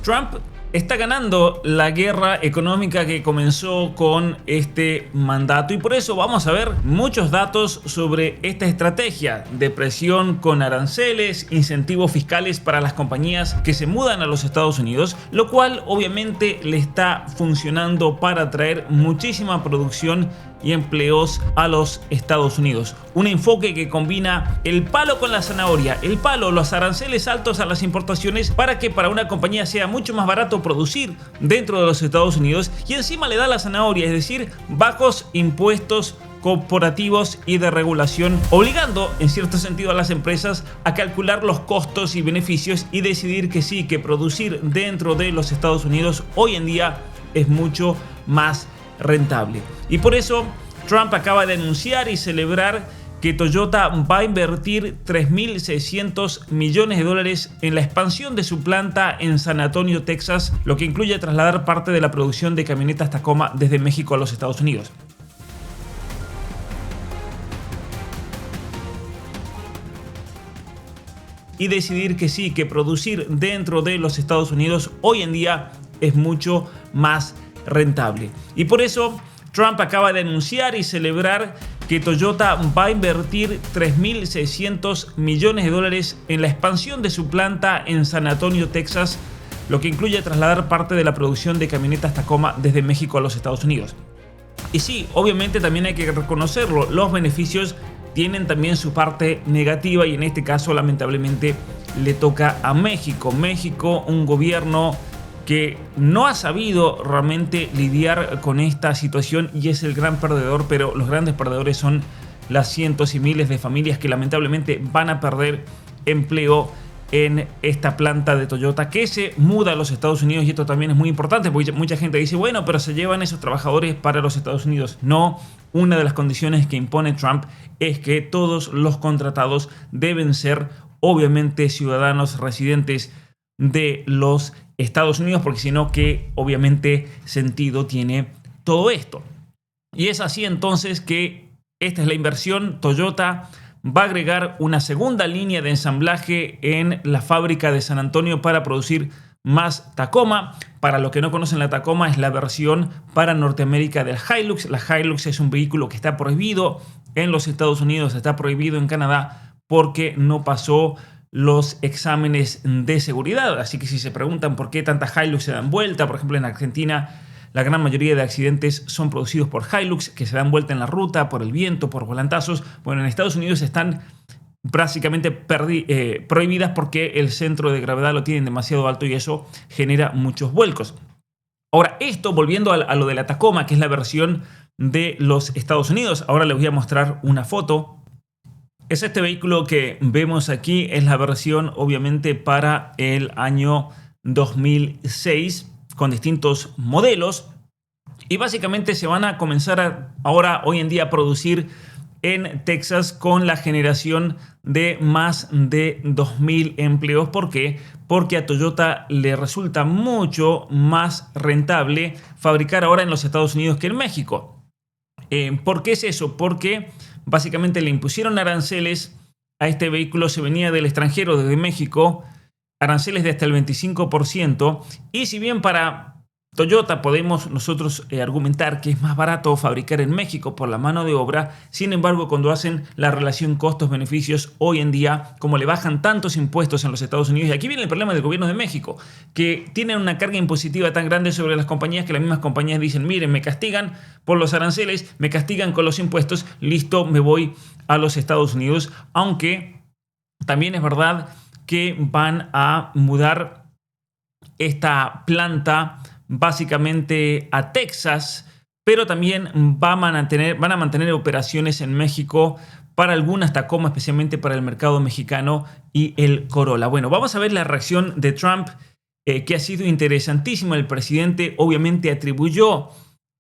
Trump está ganando la guerra económica que comenzó con este mandato y por eso vamos a ver muchos datos sobre esta estrategia de presión con aranceles, incentivos fiscales para las compañías que se mudan a los Estados Unidos, lo cual obviamente le está funcionando para atraer muchísima producción y empleos a los Estados Unidos. Un enfoque que combina el palo con la zanahoria, el palo, los aranceles altos a las importaciones para que para una compañía sea mucho más barato producir dentro de los Estados Unidos y encima le da la zanahoria, es decir, bajos impuestos corporativos y de regulación, obligando en cierto sentido a las empresas a calcular los costos y beneficios y decidir que sí, que producir dentro de los Estados Unidos hoy en día es mucho más rentable. Y por eso Trump acaba de anunciar y celebrar que Toyota va a invertir 3.600 millones de dólares en la expansión de su planta en San Antonio, Texas, lo que incluye trasladar parte de la producción de camionetas Tacoma desde México a los Estados Unidos. Y decidir que sí, que producir dentro de los Estados Unidos hoy en día es mucho más rentable. Y por eso Trump acaba de anunciar y celebrar que Toyota va a invertir 3.600 millones de dólares en la expansión de su planta en San Antonio, Texas, lo que incluye trasladar parte de la producción de camionetas Tacoma desde México a los Estados Unidos. Y sí, obviamente también hay que reconocerlo, los beneficios tienen también su parte negativa y en este caso lamentablemente le toca a México. México, un gobierno que no ha sabido realmente lidiar con esta situación y es el gran perdedor, pero los grandes perdedores son las cientos y miles de familias que lamentablemente van a perder empleo en esta planta de Toyota que se muda a los Estados Unidos. Y esto también es muy importante porque mucha gente dice, bueno, pero se llevan esos trabajadores para los Estados Unidos. No, una de las condiciones que impone Trump es que todos los contratados deben ser obviamente ciudadanos residentes de los Estados Unidos, porque si no, ¿qué obviamente sentido tiene todo esto? Y es así entonces que esta es la inversión. Toyota va a agregar una segunda línea de ensamblaje en la fábrica de San Antonio para producir más Tacoma. Para los que no conocen, la Tacoma es la versión para Norteamérica del Hilux. La Hilux es un vehículo que está prohibido en los Estados Unidos, está prohibido en Canadá porque no pasó los exámenes de seguridad. Así que si se preguntan por qué tantas Hilux se dan vuelta, por ejemplo en Argentina la gran mayoría de accidentes son producidos por Hilux que se dan vuelta en la ruta, por el viento, por volantazos. Bueno, en Estados Unidos están básicamente prohibidas porque el centro de gravedad lo tienen demasiado alto y eso genera muchos vuelcos. Ahora, esto volviendo a lo de la Tacoma, que es la versión de los Estados Unidos. Ahora les voy a mostrar una foto. Es este vehículo que vemos aquí, es la versión obviamente para el año 2006 con distintos modelos y básicamente se van a comenzar ahora hoy en día a producir en Texas con la generación de más de 2.000 empleos. ¿Por qué? Porque a Toyota le resulta mucho más rentable fabricar ahora en los Estados Unidos que en México. ¿Por qué es eso? Porque básicamente le impusieron aranceles a este vehículo, se venía del extranjero, desde México, aranceles de hasta el 25%, y si bien para Toyota podemos nosotros argumentar que es más barato fabricar en México por la mano de obra, sin embargo cuando hacen la relación costos-beneficios hoy en día, como le bajan tantos impuestos en los Estados Unidos, y aquí viene el problema del gobierno de México, que tienen una carga impositiva tan grande sobre las compañías que las mismas compañías dicen, miren, me castigan por los aranceles, me castigan con los impuestos, listo, me voy a los Estados Unidos, aunque también es verdad que van a mudar esta planta básicamente a Texas, pero también van a mantener operaciones en México para algunas Tacoma, especialmente para el mercado mexicano y el Corolla. Bueno, vamos a ver la reacción de Trump, que ha sido interesantísima. El presidente obviamente atribuyó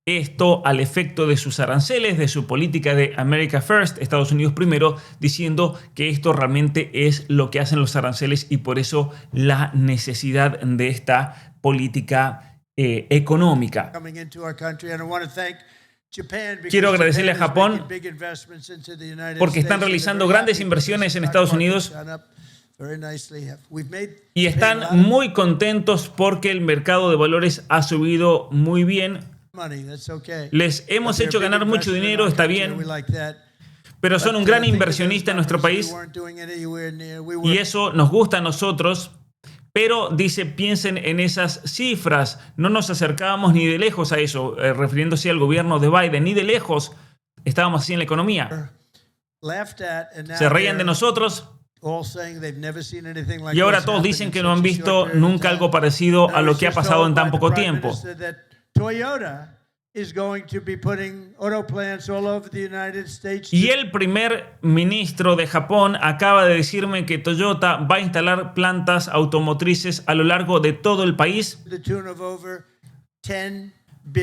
esto al efecto de sus aranceles, de su política de America First, Estados Unidos primero, diciendo que esto realmente es lo que hacen los aranceles y por eso la necesidad de esta política económica. Quiero agradecerle a Japón porque están realizando grandes inversiones en Estados Unidos Y están muy contentos porque el mercado de valores ha subido muy bien. Les hemos hecho ganar mucho dinero, está bien, pero son un gran inversionista en nuestro país y eso nos gusta a nosotros. Pero dice, piensen en esas cifras, no nos acercábamos ni de lejos a eso, refiriéndose al gobierno de Biden, ni de lejos estábamos así en la economía. Se reían de nosotros y ahora todos dicen que no han visto nunca algo parecido a lo que ha pasado en tan poco tiempo. Y el primer ministro de Japón acaba de decirme que Toyota va a instalar plantas automotrices a lo largo de todo el país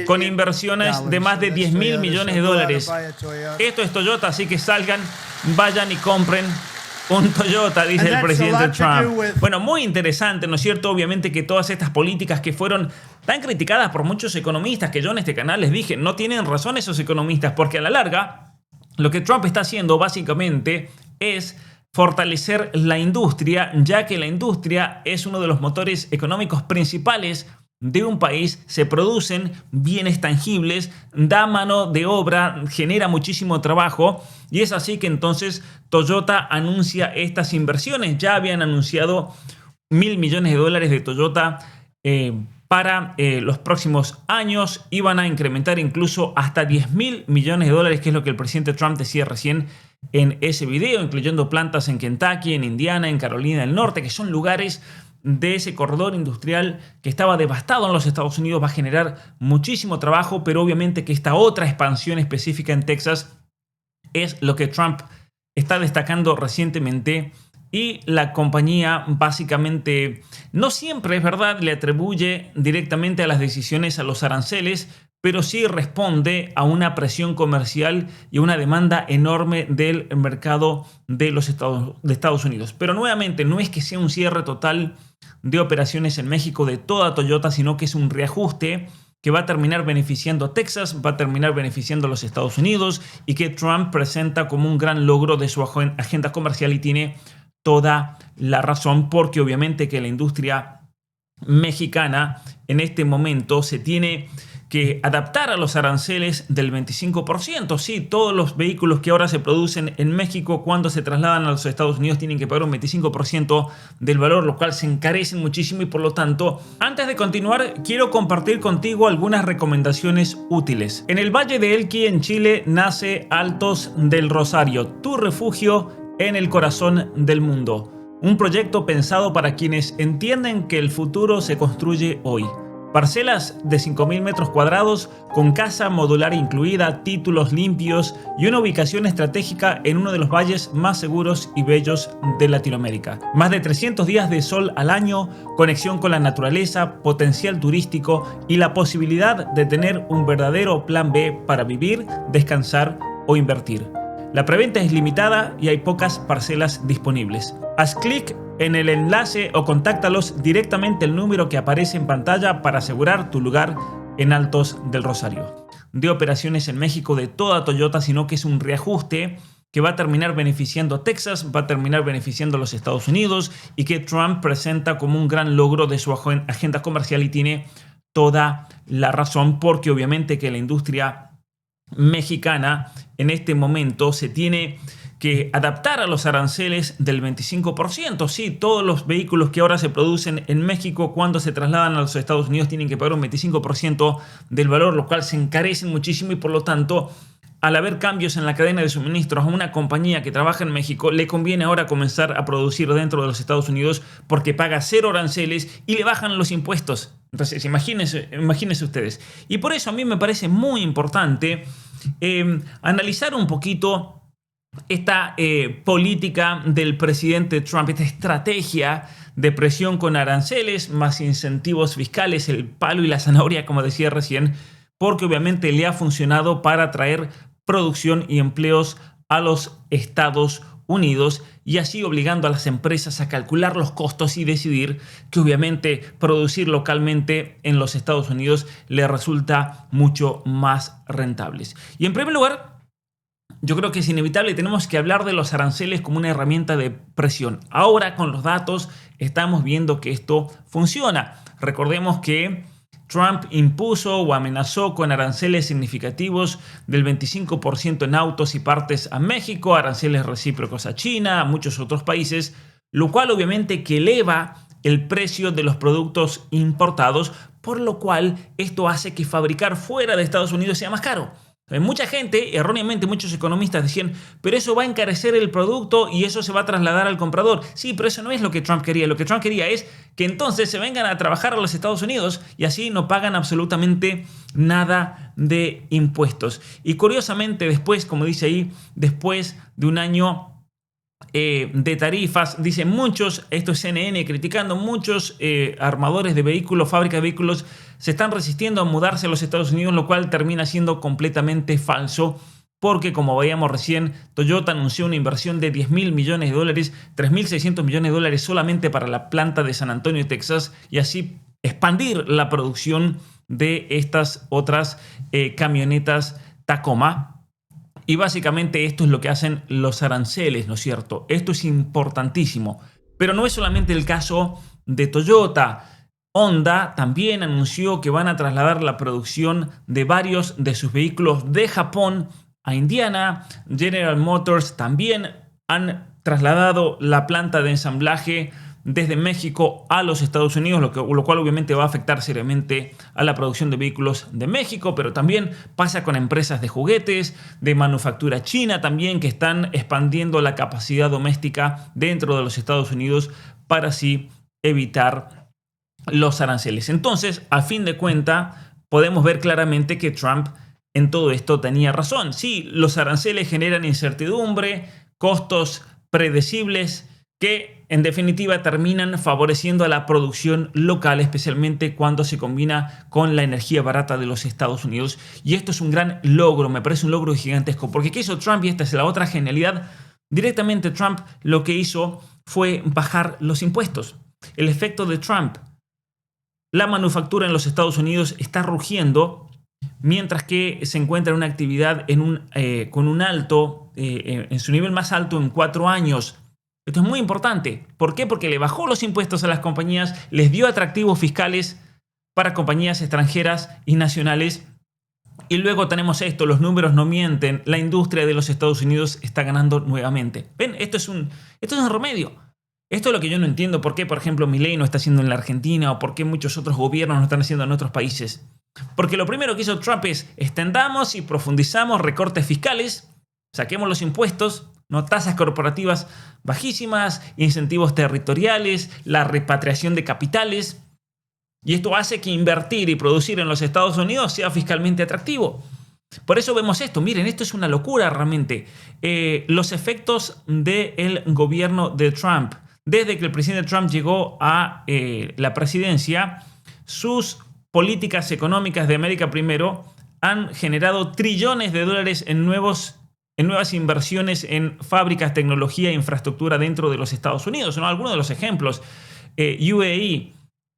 con inversiones de más de 10.000 millones de dólares. Esto es Toyota, así que salgan, vayan y compren un Toyota, dice el presidente Trump. Bueno, muy interesante, ¿no es cierto? Obviamente que todas estas políticas que fueron tan criticadas por muchos economistas, que yo en este canal les dije, no tienen razón esos economistas, porque a la larga, lo que Trump está haciendo básicamente es fortalecer la industria, ya que la industria es uno de los motores económicos principales de un país. Se producen bienes tangibles, da mano de obra, genera muchísimo trabajo y es así que entonces Toyota anuncia estas inversiones. Ya habían anunciado 1.000 millones de dólares de Toyota para los próximos años. Iban a incrementar incluso hasta 10.000 millones de dólares, que es lo que el presidente Trump decía recién en ese video, incluyendo plantas en Kentucky, en Indiana, en Carolina del Norte, que son lugares de ese corredor industrial que estaba devastado en los Estados Unidos. Va a generar muchísimo trabajo, pero obviamente que esta otra expansión específica en Texas es lo que Trump está destacando recientemente. Y la compañía básicamente, no siempre es verdad, le atribuye directamente a las decisiones a los aranceles, pero sí responde a una presión comercial y a una demanda enorme del mercado de los Estados Unidos. Pero nuevamente, no es que sea un cierre total de operaciones en México de toda Toyota, sino que es un reajuste que va a terminar beneficiando a Texas, va a terminar beneficiando a los Estados Unidos y que Trump presenta como un gran logro de su agenda comercial, y tiene toda la razón, porque obviamente que la industria mexicana en este momento se tiene que adaptar a los aranceles del 25%. Sí, todos los vehículos que ahora se producen en México, cuando se trasladan a los Estados Unidos, tienen que pagar un 25% del valor, lo cual se encarecen muchísimo. Y por lo tanto, antes de continuar, quiero compartir contigo algunas recomendaciones útiles. En el Valle de Elqui, en Chile, nace Altos del Rosario, tu refugio en el corazón del mundo. Un proyecto pensado para quienes entienden que el futuro se construye hoy. Parcelas de 5.000 metros cuadrados con casa modular incluida, títulos limpios y una ubicación estratégica en uno de los valles más seguros y bellos de Latinoamérica. Más de 300 días de sol al año, conexión con la naturaleza, potencial turístico y la posibilidad de tener un verdadero plan B para vivir, descansar o invertir. La preventa es limitada y hay pocas parcelas disponibles. Haz clic en el enlace o contáctalos directamente al número que aparece en pantalla para asegurar tu lugar en Altos del Rosario. De operaciones en México de toda Toyota, sino que es un reajuste que va a terminar beneficiando a Texas, va a terminar beneficiando a los Estados Unidos y que Trump presenta como un gran logro de su agenda comercial, y tiene toda la razón, porque obviamente que la industria mexicana en este momento se tiene que adaptar a los aranceles del 25%. Sí, todos los vehículos que ahora se producen en México, cuando se trasladan a los Estados Unidos, tienen que pagar un 25% del valor, lo cual se encarecen muchísimo. Y por lo tanto, al haber cambios en la cadena de suministros a una compañía que trabaja en México, le conviene ahora comenzar a producir dentro de los Estados Unidos, porque paga 0 aranceles y le bajan los impuestos. Entonces, imagínense ustedes. Y por eso a mí me parece muy importante analizar un poquito esta política del presidente Trump, esta estrategia de presión con aranceles más incentivos fiscales, el palo y la zanahoria, como decía recién, porque obviamente le ha funcionado para atraer producción y empleos a los Estados Unidos, y así obligando a las empresas a calcular los costos y decidir que obviamente producir localmente en los Estados Unidos le resulta mucho más rentable. Y en primer lugar, yo creo que es inevitable. Tenemos que hablar de los aranceles como una herramienta de presión. Ahora, con los datos, estamos viendo que esto funciona. Recordemos que Trump impuso o amenazó con aranceles significativos del 25% en autos y partes a México, aranceles recíprocos a China, a muchos otros países, lo cual obviamente que eleva el precio de los productos importados, por lo cual esto hace que fabricar fuera de Estados Unidos sea más caro. Mucha gente, erróneamente muchos economistas decían, pero eso va a encarecer el producto y eso se va a trasladar al comprador. Sí, pero eso no es lo que Trump quería. Lo que Trump quería es que entonces se vengan a trabajar a los Estados Unidos y así no pagan absolutamente nada de impuestos. Y curiosamente después, como dice ahí, después de un año de tarifas, dicen muchos, esto es CNN criticando, muchos armadores de vehículos, fábricas de vehículos se están resistiendo a mudarse a los Estados Unidos, lo cual termina siendo completamente falso, porque como veíamos recién, Toyota anunció una inversión de $10.000 millones, 3.600 millones de dólares solamente para la planta de San Antonio, Texas, y así expandir la producción de estas otras camionetas Tacoma. Y básicamente esto es lo que hacen los aranceles, ¿no es cierto? Esto es importantísimo. Pero no es solamente el caso de Toyota. Honda también anunció que van a trasladar la producción de varios de sus vehículos de Japón a Indiana. General Motors también han trasladado la planta de ensamblaje desde México a los Estados Unidos, lo cual obviamente va a afectar seriamente a la producción de vehículos de México, pero también pasa con empresas de juguetes, de manufactura china también, que están expandiendo la capacidad doméstica dentro de los Estados Unidos para así evitar los aranceles. Entonces, a fin de cuentas, podemos ver claramente que Trump en todo esto tenía razón. Sí, los aranceles generan incertidumbre, costos predecibles que en definitiva terminan favoreciendo a la producción local, especialmente cuando se combina con la energía barata de los Estados Unidos. Y esto es un gran logro, me parece un logro gigantesco, porque ¿qué hizo Trump? Y esta es la otra genialidad. Directamente Trump lo que hizo fue bajar los impuestos. El efecto de Trump: la manufactura en los Estados Unidos está rugiendo, mientras que se encuentra en una actividad con un alto, en su nivel más alto en 4 años. Esto es muy importante. ¿Por qué? Porque le bajó los impuestos a las compañías, les dio atractivos fiscales para compañías extranjeras y nacionales. Y luego tenemos esto, los números no mienten, la industria de los Estados Unidos está ganando nuevamente. ¿Ven? Esto es un remedio. Esto es lo que yo no entiendo, por qué, por ejemplo, Milei no está haciendo en la Argentina o por qué muchos otros gobiernos no están haciendo en otros países. Porque lo primero que hizo Trump es extendamos y profundizamos recortes fiscales, saquemos los impuestos, ¿no? Tasas corporativas bajísimas, incentivos territoriales, la repatriación de capitales. Y esto hace que invertir y producir en los Estados Unidos sea fiscalmente atractivo. Por eso vemos esto. Miren, esto es una locura realmente. Los efectos del gobierno de Trump. Desde que el presidente Trump llegó a la presidencia, sus políticas económicas de América Primero han generado trillones de dólares en nuevas inversiones en fábricas, tecnología e infraestructura dentro de los Estados Unidos, ¿no? Algunos de los ejemplos: UAE,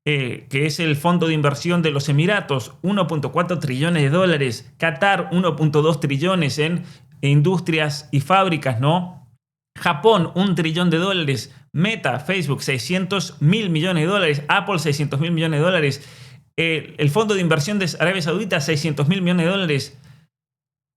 que es el fondo de inversión de los Emiratos, 1.4 trillones de dólares. Qatar, 1.2 trillones en industrias y fábricas, ¿no? Japón, 1 trillón de dólares. Meta, Facebook, 600.000 millones de dólares. Apple, 600.000 millones de dólares. El fondo de inversión de Arabia Saudita, 600.000 millones de dólares.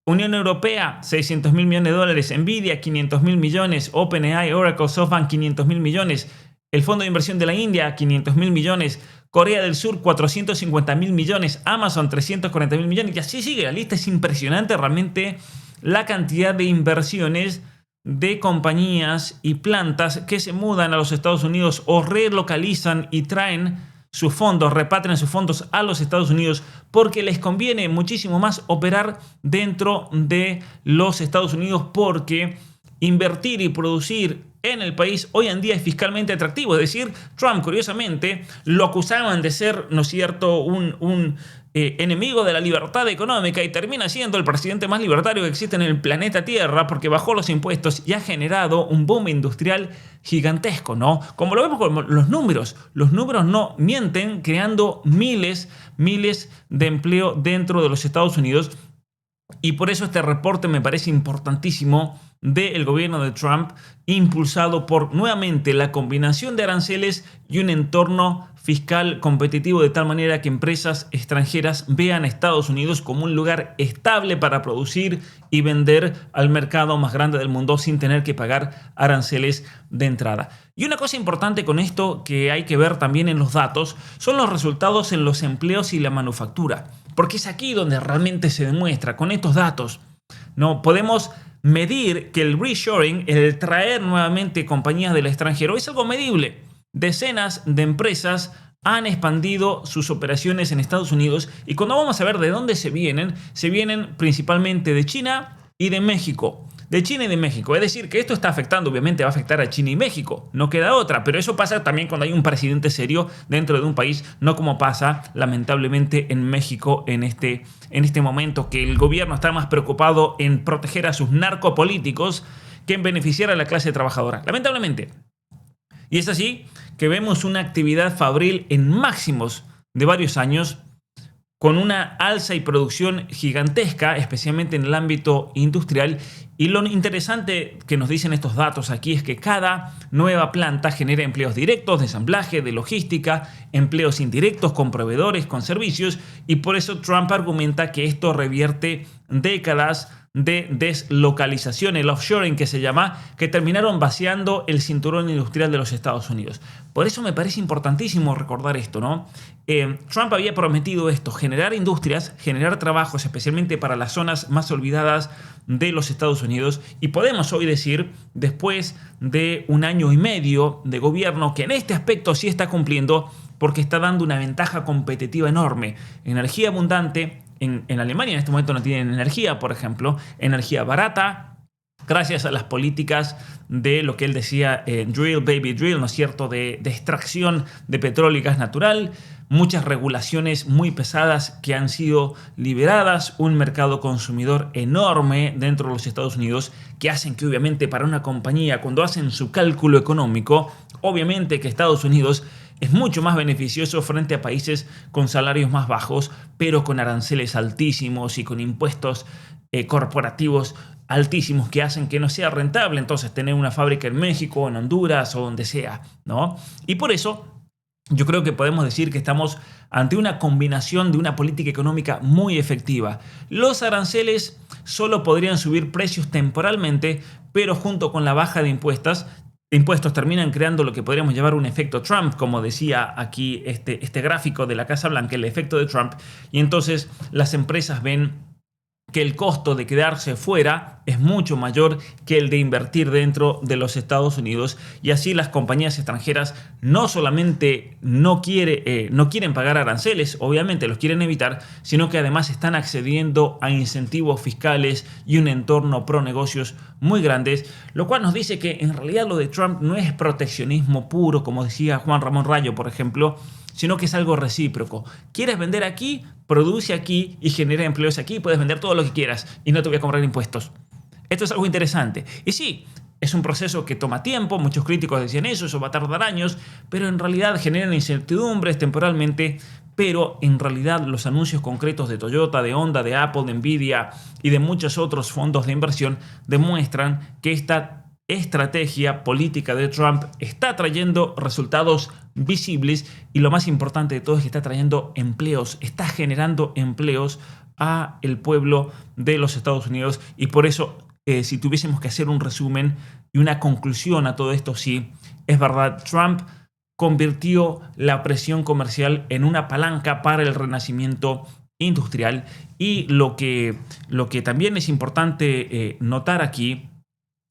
Unión Europea, 600.000 millones de dólares. Nvidia, 500.000 millones. OpenAI, Oracle, SoftBank, 500.000 millones. El fondo de inversión de la India, 500.000 millones. Corea del Sur, 450.000 millones. Amazon, 340.000 millones. Y así sigue. La lista es impresionante realmente, la cantidad de inversiones de compañías y plantas que se mudan a los Estados Unidos o relocalizan y traen sus fondos, repatrian sus fondos a los Estados Unidos porque les conviene muchísimo más operar dentro de los Estados Unidos, porque invertir y producir en el país hoy en día es fiscalmente atractivo. Es decir, Trump, curiosamente, lo acusaban de ser, ¿no es cierto?, un enemigo de la libertad económica, y termina siendo el presidente más libertario que existe en el planeta Tierra porque bajó los impuestos y ha generado un boom industrial gigantesco, ¿no? Como lo vemos con los números no mienten, creando miles de empleo dentro de los Estados Unidos. Y por eso este reporte me parece importantísimo del gobierno de Trump, impulsado por nuevamente la combinación de aranceles y un entorno fiscal competitivo, de tal manera que empresas extranjeras vean a Estados Unidos como un lugar estable para producir y vender al mercado más grande del mundo sin tener que pagar aranceles de entrada. Y una cosa importante con esto que hay que ver también en los datos son los resultados en los empleos y la manufactura, porque es aquí donde realmente se demuestra con estos datos. No podemos medir que el reshoring, el traer nuevamente compañías del extranjero, es algo medible. Decenas de empresas han expandido sus operaciones en Estados Unidos y cuando vamos a ver de dónde se vienen principalmente de China y de México. De China y de México. Es decir, que esto está afectando, obviamente va a afectar a China y México. No queda otra, pero eso pasa también cuando hay un presidente serio dentro de un país, no como pasa lamentablemente en México en este momento, que el gobierno está más preocupado en proteger a sus narcopolíticos que en beneficiar a la clase trabajadora. Lamentablemente. Y es así que vemos una actividad fabril en máximos de varios años, con una alza y producción gigantesca, especialmente en el ámbito industrial. Y lo interesante que nos dicen estos datos aquí es que cada nueva planta genera empleos directos de ensamblaje, de logística, empleos indirectos con proveedores, con servicios, y por eso Trump argumenta que esto revierte décadas de deslocalización, el offshoring que se llama, que terminaron vaciando el cinturón industrial de los Estados Unidos. Por eso me parece importantísimo recordar esto, ¿no? Trump había prometido esto, generar industrias, generar trabajos, especialmente para las zonas más olvidadas de los Estados Unidos, y podemos hoy decir, después de un año y medio de gobierno, que en este aspecto sí está cumpliendo, porque está dando una ventaja competitiva enorme. Energía abundante. En Alemania en este momento no tienen energía, por ejemplo, energía barata, gracias a las políticas de lo que él decía, drill, baby, drill, ¿no es cierto?, de extracción de petróleo y gas natural, muchas regulaciones muy pesadas que han sido liberadas, un mercado consumidor enorme dentro de los Estados Unidos, que hacen que obviamente para una compañía, cuando hacen su cálculo económico, obviamente que Estados Unidos es mucho más beneficioso frente a países con salarios más bajos, pero con aranceles altísimos y con impuestos corporativos altísimos que hacen que no sea rentable entonces tener una fábrica en México, en Honduras o donde sea, ¿no? Y por eso yo creo que podemos decir que estamos ante una combinación de una política económica muy efectiva. Los aranceles solo podrían subir precios temporalmente, pero junto con la baja de impuestos terminan creando lo que podríamos llamar un efecto Trump, como decía aquí este gráfico de la Casa Blanca, el efecto de Trump, y entonces las empresas ven que el costo de quedarse fuera es mucho mayor que el de invertir dentro de los Estados Unidos, y así las compañías extranjeras no solamente no quieren pagar aranceles, obviamente los quieren evitar, sino que además están accediendo a incentivos fiscales y un entorno pro negocios muy grandes, lo cual nos dice que en realidad lo de Trump no es proteccionismo puro, como decía Juan Ramón Rayo, por ejemplo, sino que es algo recíproco. ¿Quieres vender aquí? Produce aquí y genera empleos aquí. Puedes vender todo lo que quieras y no te voy a cobrar impuestos. Esto es algo interesante. Y sí, es un proceso que toma tiempo. Muchos críticos decían eso va a tardar años, pero en realidad generan incertidumbres temporalmente. Pero en realidad los anuncios concretos de Toyota, de Honda, de Apple, de Nvidia y de muchos otros fondos de inversión demuestran que esta estrategia política de Trump está trayendo resultados visibles, y lo más importante de todo es que está trayendo empleos, está generando empleos a el pueblo de los Estados Unidos. Y por eso, si tuviésemos que hacer un resumen y una conclusión a todo esto, sí, es verdad, Trump convirtió la presión comercial en una palanca para el renacimiento industrial. Y lo que también es importante notar aquí,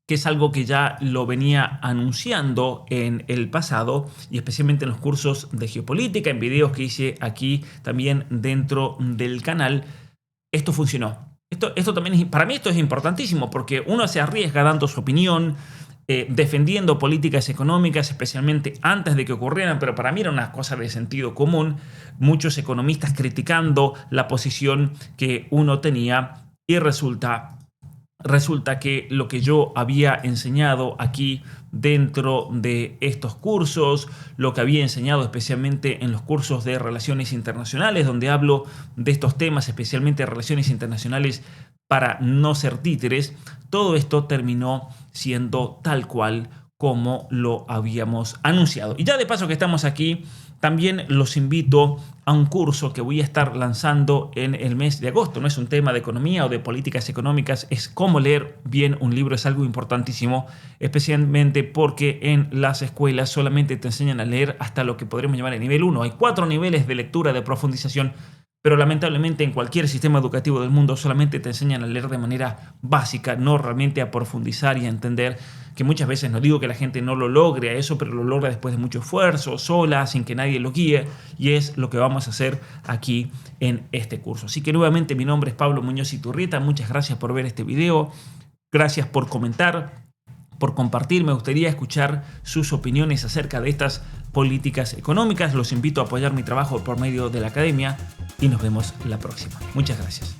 que es algo que ya lo venía anunciando en el pasado, y especialmente en los cursos de geopolítica, en videos que hice aquí también dentro del canal, esto funcionó. Esto también para mí esto es importantísimo, porque uno se arriesga dando su opinión, defendiendo políticas económicas, especialmente antes de que ocurrieran, pero para mí era una cosa de sentido común, muchos economistas criticando la posición que uno tenía, y resulta resulta que lo que yo había enseñado aquí dentro de estos cursos, lo que había enseñado especialmente en los cursos de relaciones internacionales, donde hablo de estos temas, especialmente relaciones internacionales para no ser títeres, todo esto terminó siendo tal cual como lo habíamos anunciado. Y ya de paso que estamos aquí, también los invito a un curso que voy a estar lanzando en el mes de agosto. No es un tema de economía o de políticas económicas, es cómo leer bien un libro. Es algo importantísimo, especialmente porque en las escuelas solamente te enseñan a leer hasta lo que podremos llamar el nivel 1. Hay 4 niveles de lectura, de profundización, pero lamentablemente en cualquier sistema educativo del mundo solamente te enseñan a leer de manera básica, no realmente a profundizar y a entender, que muchas veces no digo que la gente no lo logre a eso, pero lo logra después de mucho esfuerzo, sola, sin que nadie lo guíe, y es lo que vamos a hacer aquí en este curso. Así que nuevamente mi nombre es Pablo Muñoz Iturrieta, muchas gracias por ver este video, gracias por comentar, por compartir. Me gustaría escuchar sus opiniones acerca de estas políticas económicas. Los invito a apoyar mi trabajo por medio de la academia y nos vemos la próxima. Muchas gracias.